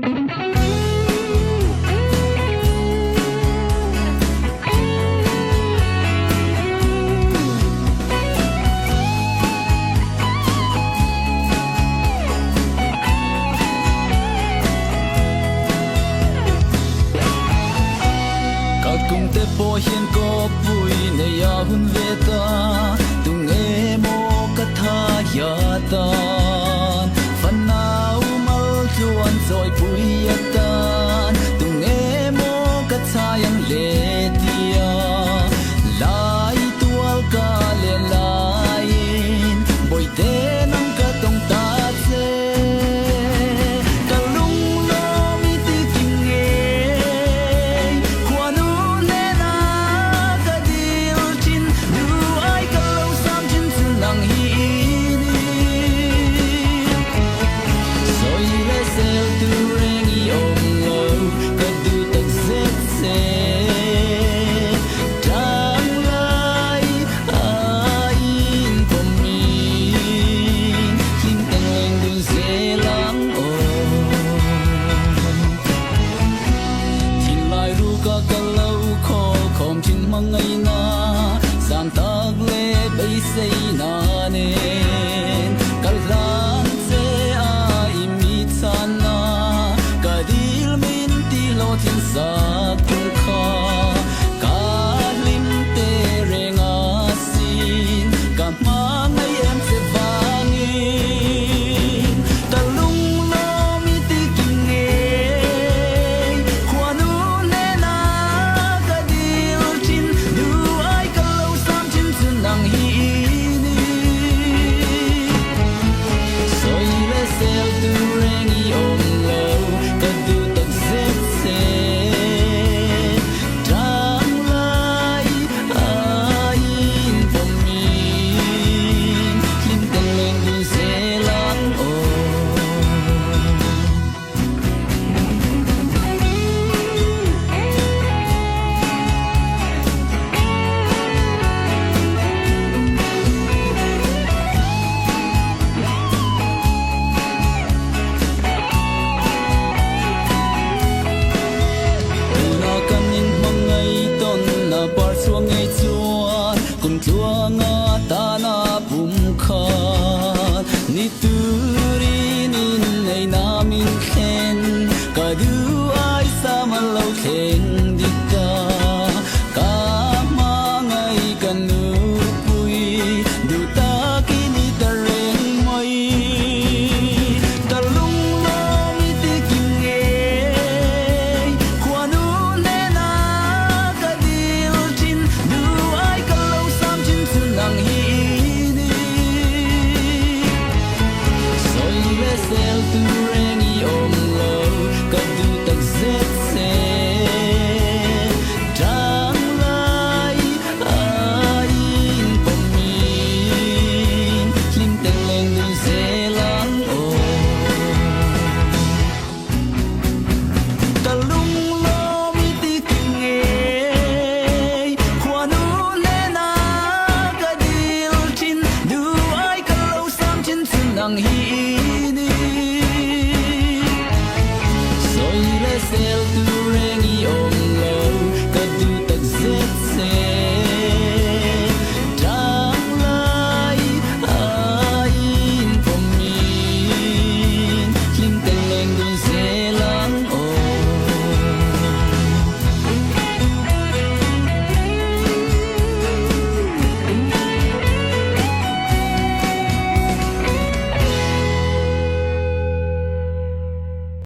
cùng te po hiền có vui này ya hun về ta tung nghe mô cát tha ya tan phần nào mal chuan rồi vui ya tan tung nghe mô cát tha yang lệ tia lai tual ka le lain boy te nang ka tong ta se say na nen kalan se ai mi sana kadil min ti lo tin sa tung kha kalim te renga sin ka ma ngai em se vangin talung lo mi ti kinge khwanu ne na kadil chin du ai ka lo sam chin sun nang hi sel tu rengi om lo kadu tak zet se dang lai ain pom min lim teng leng du se lang o suang ngay chuan cùng chua nga ta na bum khan ni turin in nei na min khen ka du ai sa ma lo khen dikka ka ma ngai kan nu pui du ta ki ni ta reng moi ta lung lo mi ti kim nge khwa nu ne na ka dil chin du ai ka lo sam chin sun nang hi ni soi le sel tu rengi om lo ka du tak zet se dang lai ain pom min lim teng leng du se lang o ta lung lo mi ti king e khwa nu ne na ka dil chin du ai ka lo sam chin sun nang hi